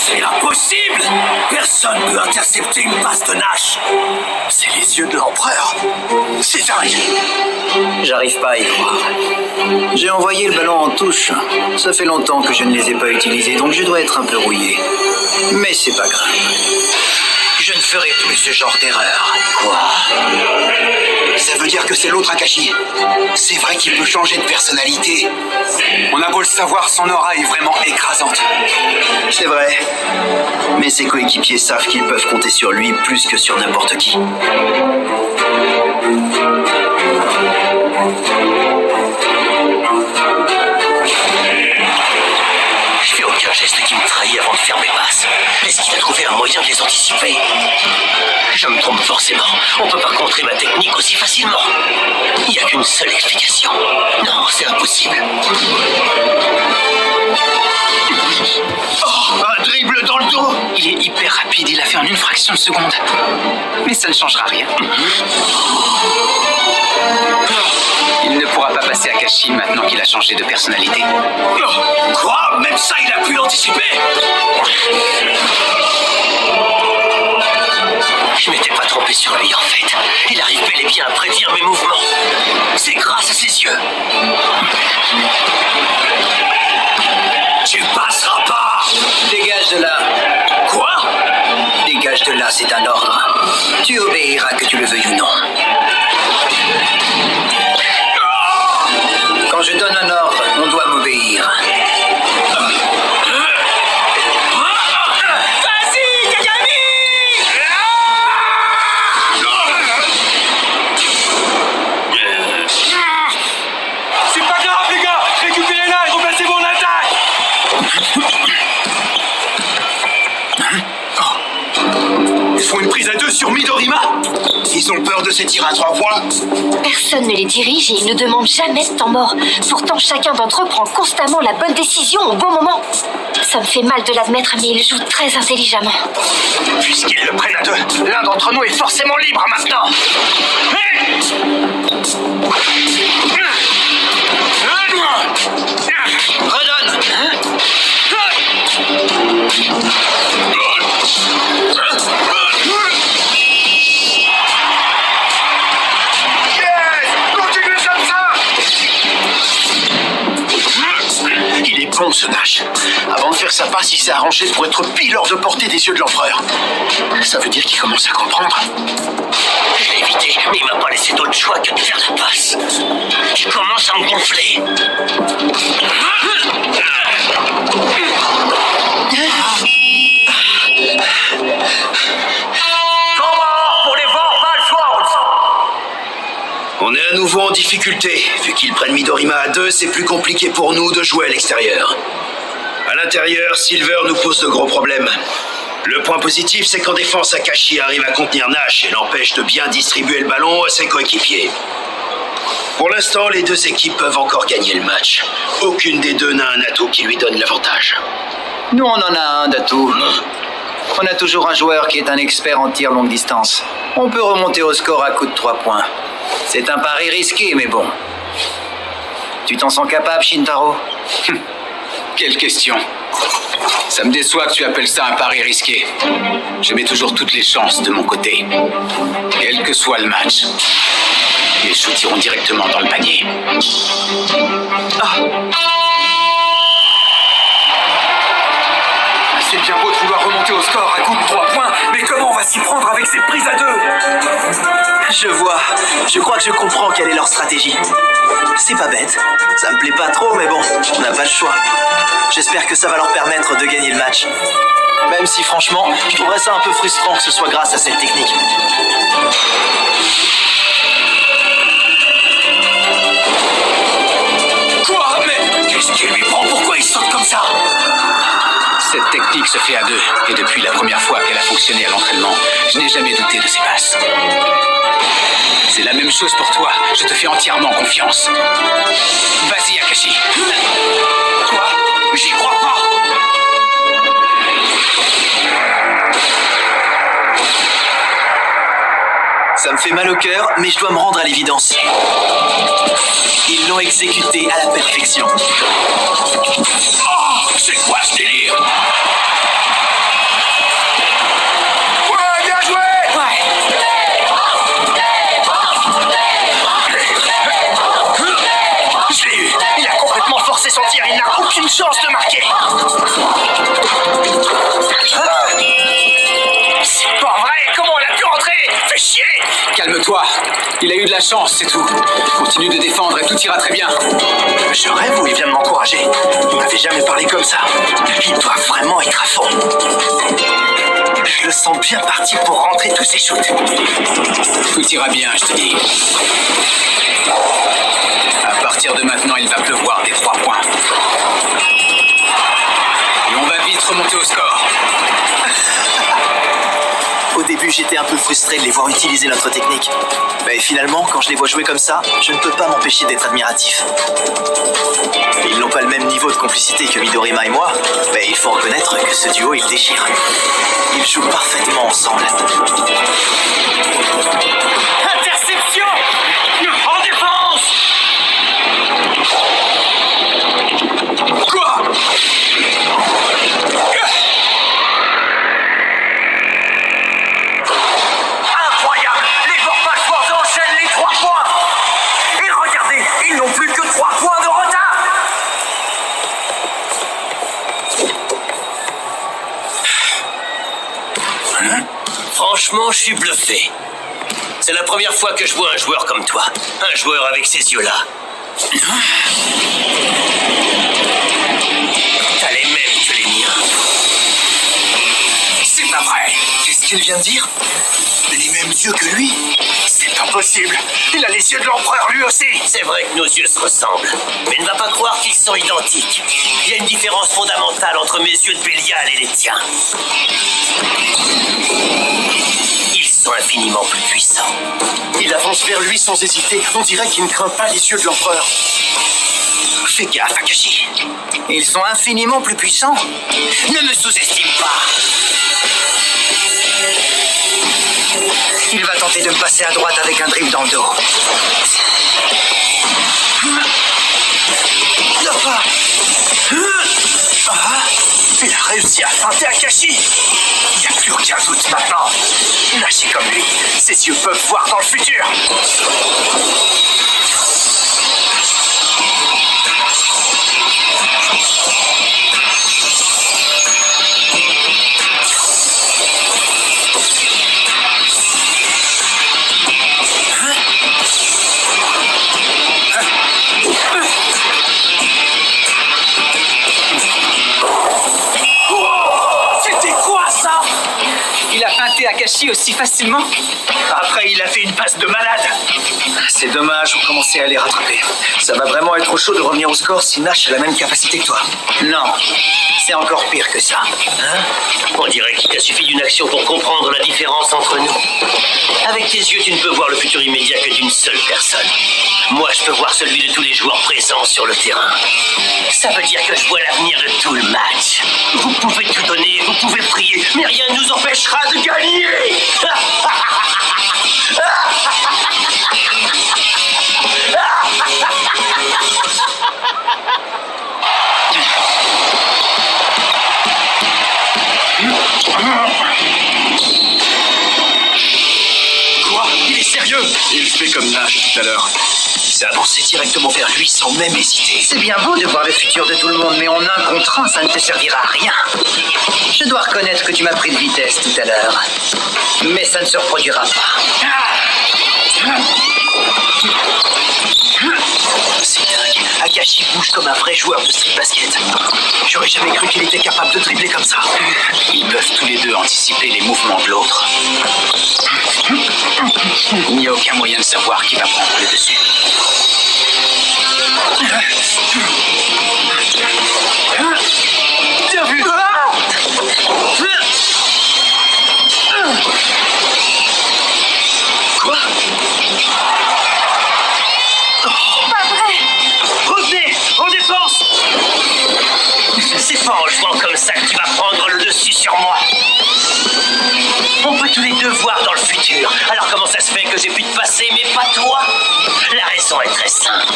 C'est impossible! Personne ne peut intercepter une passe de Nash! C'est les yeux de l'empereur! C'est dingue! J'arrive pas à y croire. J'ai envoyé le ballon en touche. Ça fait longtemps que je ne les ai pas utilisés, donc je dois être un peu rouillé. Mais c'est pas grave. Je ne ferai plus ce genre d'erreur. Quoi? Ça veut dire que c'est l'autre Akashi. C'est vrai qu'il peut changer de personnalité. On a beau le savoir, son aura est vraiment écrasante. C'est vrai. Mais ses coéquipiers savent qu'ils peuvent compter sur lui plus que sur n'importe qui. Je fais aucun geste qui me trahit avant de faire mes passes. Est-ce qu'il a trouvé un moyen de les anticiper? Je me trompe forcément. On peut pas contrer ma technique aussi facilement. Il n'y a qu'une seule explication. Non, c'est impossible. Oh, un dribble dans le dos. Il est hyper rapide, il a fait en une fraction de seconde. Mais ça ne changera rien. Il ne pourra pas passer Akashi maintenant qu'il a changé de personnalité. Quoi? Même ça, il a pu l'anticiper? Je m'étais pas trompé sur lui, en fait. Il arrive bel et bien à prédire mes mouvements. C'est grâce à ses yeux. Tu passeras pas! Dégage de là. Quoi? Dégage de là, c'est un ordre. Tu obéiras que tu le veuilles ou non. Quand je donne un ordre, on doit m'obéir. Vas-y, Kagami! C'est pas grave, les gars! Récupérez-la et remplacez mon attaque! Ils font une prise à deux sur Midorima? Ils ont peur de ces tirs à 3 points? Personne ne les dirige et ils ne demandent jamais de temps mort. Pourtant, chacun d'entre eux prend constamment la bonne décision au bon moment. Ça me fait mal de l'admettre, mais ils jouent très intelligemment. Puisqu'ils le prennent à deux, l'un d'entre nous est forcément libre maintenant. Redonne! Continuez comme ça! Il est bon, ce Nash. Avant de faire sa passe, il s'est arrangé pour être pile hors de portée des yeux de l'empereur. Ça veut dire qu'il commence à comprendre. Je l'ai évité, mais il m'a pas laissé d'autre choix que de faire la passe. Je commence à me gonfler. Pour les Vorpal Swords! On est à nouveau en difficulté. Vu qu'ils prennent Midorima à deux, c'est plus compliqué pour nous de jouer à l'extérieur. À l'intérieur, Silver nous pose de gros problèmes. Le point positif, c'est qu'en défense, Akashi arrive à contenir Nash et l'empêche de bien distribuer le ballon à ses coéquipiers. Pour l'instant, les deux équipes peuvent encore gagner le match. Aucune des deux n'a un atout qui lui donne l'avantage. Nous, on en a un d'atout. On a toujours un joueur qui est un expert en tir longue distance. On peut remonter au score à coup de 3 points. C'est un pari risqué, mais bon. Tu t'en sens capable, Shintaro? Quelle question. Ça me déçoit que tu appelles ça un pari risqué. Je mets toujours toutes les chances de mon côté. Quel que soit le match. Les shoots iront directement dans le panier. C'est bien beau de vouloir remonter au score à coup de 3 points, mais comment on va s'y prendre avec ces prises à deux? Je vois. Je crois que je comprends quelle est leur stratégie. C'est pas bête. Ça me plaît pas trop, mais bon, on n'a pas le choix. J'espère que ça va leur permettre de gagner le match. Même si, franchement, je trouverais ça un peu frustrant que ce soit grâce à cette technique. Quoi? Mais qu'est-ce qui lui prend? Pourquoi il saute comme ça? Cette technique se fait à deux, et depuis la première fois qu'elle a fonctionné à l'entraînement, je n'ai jamais douté de ses passes. C'est la même chose pour toi, je te fais entièrement confiance. Vas-y, Akashi. Quoi? J'y crois pas. Ça me fait mal au cœur, mais je dois me rendre à l'évidence. Ils l'ont exécuté à la perfection. Oh, c'est quoi ce délire? C'est pas vrai! Comment elle a pu rentrer? Fais chier! Calme-toi. Il a eu de la chance, c'est tout. Continue de défendre et tout ira très bien. Je rêve ou il vient de m'encourager? Il m'avait jamais parlé comme ça. Il doit vraiment être à fond. Je le sens bien parti pour rentrer tous ses shoots. Tout ira bien, je te dis. À partir de maintenant, il va pleuvoir des 3 points. Et on va vite remonter au score. Au début, j'étais un peu frustré de les voir utiliser notre technique. Mais finalement, quand je les vois jouer comme ça, je ne peux pas m'empêcher d'être admiratif. Ils n'ont pas le même niveau de complicité que Midorima et moi, mais il faut reconnaître que ce duo, il déchire. Ils jouent parfaitement ensemble. Interception! En défense! Quoi? Incroyable! Les Vorpachoirs enchaînent les 3 points! Et regardez, ils n'ont plus que 3 points de retard! Franchement, je suis bluffé. C'est la première fois que je vois un joueur comme toi. Un joueur avec ces yeux-là. T'as les mêmes que les miens. C'est pas vrai. Qu'est-ce qu'il vient de dire? Les mêmes yeux que lui? C'est impossible. Il a les yeux de l'empereur lui aussi. C'est vrai que nos yeux se ressemblent. Mais ne va pas croire qu'ils sont identiques. Il y a une différence fondamentale entre mes yeux de Bélial et les tiens. Ils sont infiniment plus puissants. Il avance vers lui sans hésiter. On dirait qu'il ne craint pas les yeux de l'empereur. Fais gaffe, Akashi. Ils sont infiniment plus puissants. Ne me sous-estime pas. Il va tenter de me passer à droite avec un dribble dans le dos. Il a réussi à feinter Akashi. Il n'y a plus aucun doute maintenant. Nagez comme lui. Ses yeux peuvent voir dans le futur. C'était quoi ça? Il a feinté Akashi aussi facilement. Après, il a fait une passe de malade. C'est dommage, on commençait à les rattraper. Ça va vraiment être trop chaud de revenir au score si Nash a la même capacité que toi. Non, c'est encore pire que ça. On dirait qu'il t'a suffi d'une action pour comprendre la différence entre nous. Avec tes yeux, tu ne peux voir le futur immédiat que d'une seule personne. Moi, je peux voir celui de tous les joueurs présents sur le terrain. Ça veut dire que je vois l'avenir de tout le match. Vous pouvez tout donner, vous pouvez prier, mais rien ne nous empêchera de gagner. Quoi? Il est sérieux? Il fait comme Nash tout à l'heure. C'est avancé directement vers lui sans même hésiter. C'est bien beau de voir le futur de tout le monde, mais en 1 contre 1, ça ne te servira à rien. Je dois reconnaître que tu m'as pris de vitesse tout à l'heure. Mais ça ne se reproduira pas. C'est dingue. Akashi bouge comme un vrai joueur de street basket. J'aurais jamais cru qu'il était capable de dribbler comme ça. Ils peuvent tous les deux anticiper les mouvements de l'autre. Il n'y a aucun moyen de savoir qui va prendre le dessus. Bien vu. Quoi? Pas vrai. Revenez, en défense. C'est pas en jouant comme ça que tu vas prendre le dessus sur moi. On peut tous les deux voir dans le futur. Alors comment ça se fait que j'ai pu te passer, mais pas toi? La raison est très simple.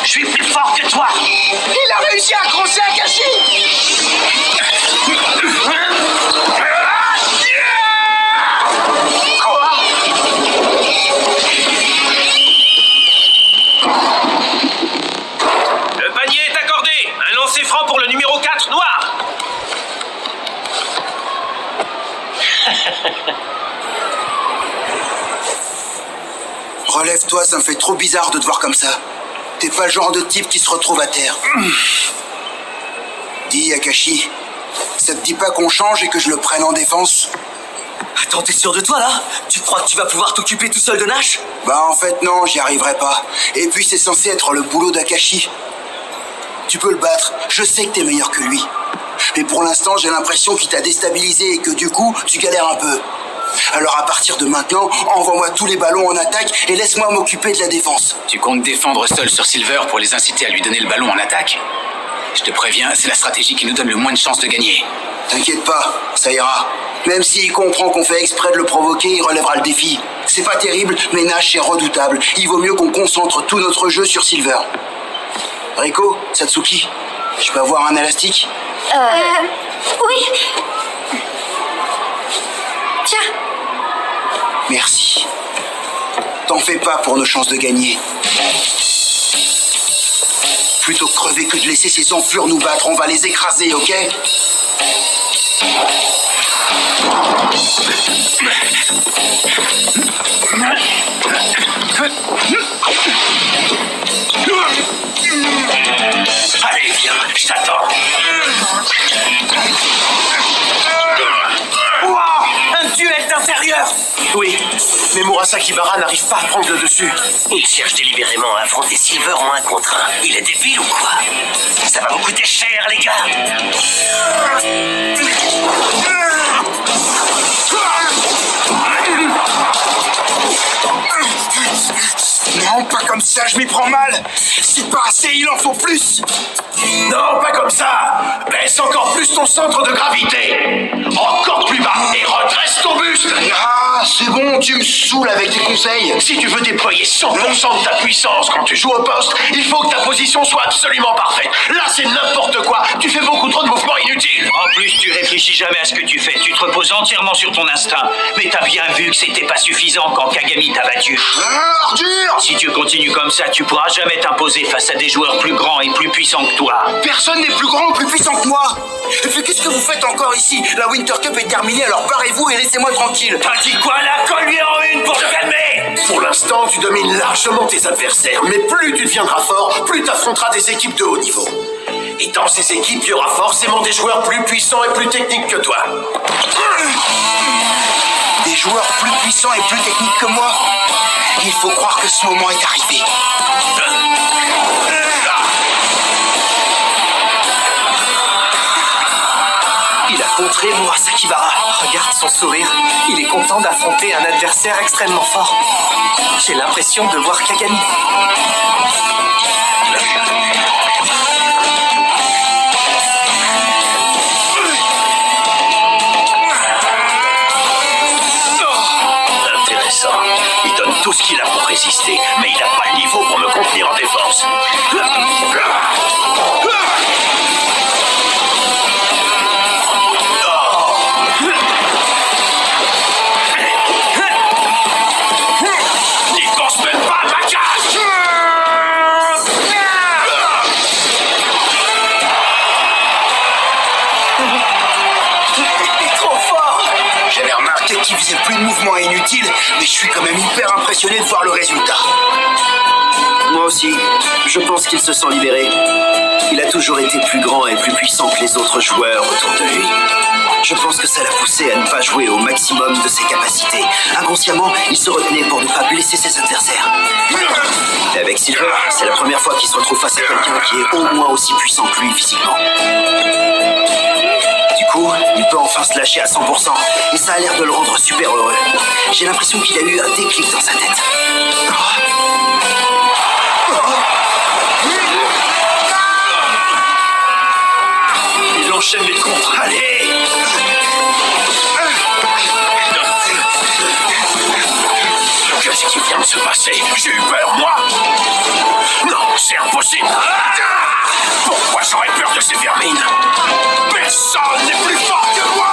Je suis plus fort que toi. Il a réussi à accrocher Akashi. Le panier Relève-toi, ça me fait trop bizarre de te voir comme ça. T'es pas le genre de type qui se retrouve à terre. Dis, Akashi, ça te dit pas qu'on change et que je le prenne en défense? Attends, t'es sûr de toi là? Tu crois que tu vas pouvoir t'occuper tout seul de Nash? Bah en fait non, j'y arriverai pas. Et puis c'est censé être le boulot d'Akashi. Tu peux le battre, je sais que t'es meilleur que lui. Mais pour l'instant, j'ai l'impression qu'il t'a déstabilisé et que du coup, tu galères un peu. Alors à partir de maintenant, envoie-moi tous les ballons en attaque et laisse-moi m'occuper de la défense. Tu comptes défendre seul sur Silver pour les inciter à lui donner le ballon en attaque? Je te préviens, c'est la stratégie qui nous donne le moins de chances de gagner. T'inquiète pas, ça ira. Même s'il comprend qu'on fait exprès de le provoquer, il relèvera le défi. C'est pas terrible, mais Nash est redoutable. Il vaut mieux qu'on concentre tout notre jeu sur Silver. Rico, Satsuki, je peux avoir un élastique? Oui. Tiens. Merci. T'en fais pas pour nos chances de gagner. Plutôt crever que de laisser ces enflures nous battre, on va les écraser, ok? Allez, viens, je t'attends. Ouah, un duel d'intérieur! Oui, mais Murasaki Bara n'arrive pas à prendre le dessus. Il cherche délibérément à affronter Silver en 1 contre 1. Il est débile ou quoi? Ça va vous coûter cher, les gars. Non, pas comme ça, je m'y prends mal. C'est pas assez, il en faut plus. Non, pas comme ça. Baisse encore plus ton centre de gravité. Encore plus bas et redresse ton buste. Ah, c'est bon, tu me saoules avec tes conseils. Si tu veux déployer 100% de ta puissance quand tu joues au poste, il faut que ta position soit absolument parfaite. Là, c'est n'importe quoi. Tu fais beaucoup trop de mouvements inutiles. En plus, tu réfléchis jamais à ce que tu fais. Tu te reposes entièrement sur ton instinct. Mais t'as bien vu que c'était pas suffisant quand Kagami t'a battu. Ah, Arthur! Si tu continues comme ça, tu pourras jamais t'imposer face à des joueurs plus grands et plus puissants que toi. Personne n'est plus grand ou plus puissant que moi. Et puis qu'est-ce que vous faites encore ici? La Winter Cup est terminée, alors barrez-vous et laissez-moi tranquille. T'as dit quoi là? Colle-lui en une pour te calmer! Pour l'instant, tu domines largement tes adversaires, mais plus tu deviendras fort, plus tu affronteras des équipes de haut niveau. Et dans ces équipes, il y aura forcément des joueurs plus puissants et plus techniques que toi. Des joueurs plus puissants et plus techniques que moi. Il faut croire que ce moment est arrivé. Il a contré Murasaki Bara. Regarde son sourire. Il est content d'affronter un adversaire extrêmement fort. J'ai l'impression de voir Kagami. Intéressant. Il donne tout ce qu'il a pour résister, mais il n'a pas le niveau pour me contenir en défense. N'y pense même pas, ma cage! Il est trop fort! J'avais remarqué qu'il faisait plus de mouvements inutiles, mais je suis quand même hyper impressionné de voir le résultat. Moi aussi, je pense qu'il se sent libéré. Il a toujours été plus grand et plus puissant que les autres joueurs autour de lui. Je pense que ça l'a poussé à ne pas jouer au maximum de ses capacités. Inconsciemment, il se retenait pour ne pas blesser ses adversaires. Et avec Silver, c'est la première fois qu'il se retrouve face à quelqu'un qui est au moins aussi puissant que lui physiquement. Du coup, il peut enfin se lâcher à 100%, et ça a l'air de le rendre super heureux. J'ai l'impression qu'il a eu un déclic dans sa tête. Il enchaîne les contres. Allez! Qu'est-ce qui vient de se passer? J'ai eu peur, moi! Non, c'est impossible! Pourquoi j'aurais peur de ces vermines? Personne n'est plus fort que moi!